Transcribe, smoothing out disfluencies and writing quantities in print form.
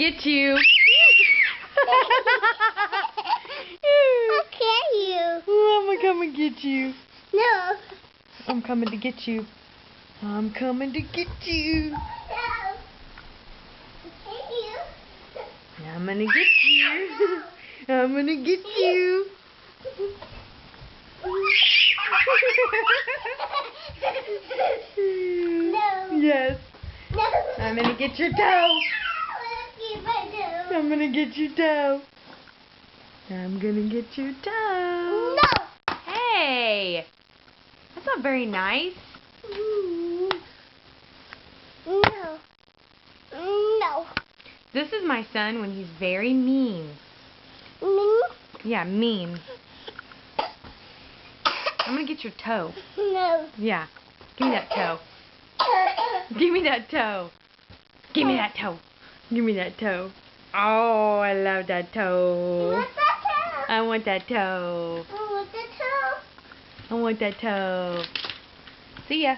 get you. I'll get you. Oh, I'm gonna come and get you. No. I'm coming to get you. I'm coming to get you. No. I'll get you. I'm gonna get you. I'm gonna get you. No. Yes. No. I'm gonna get your toe. I'm gonna get your toe. I'm gonna get your toe. No. Hey, that's not very nice. No. No. This is my son when he's very mean. Me? Yeah, mean. I'm gonna get your toe. No. Yeah. Give me that toe. Give me that toe. Give me that toe. Give me that toe. Oh, I love that toe. I want that toe. I want the toe. I want that toe. See ya.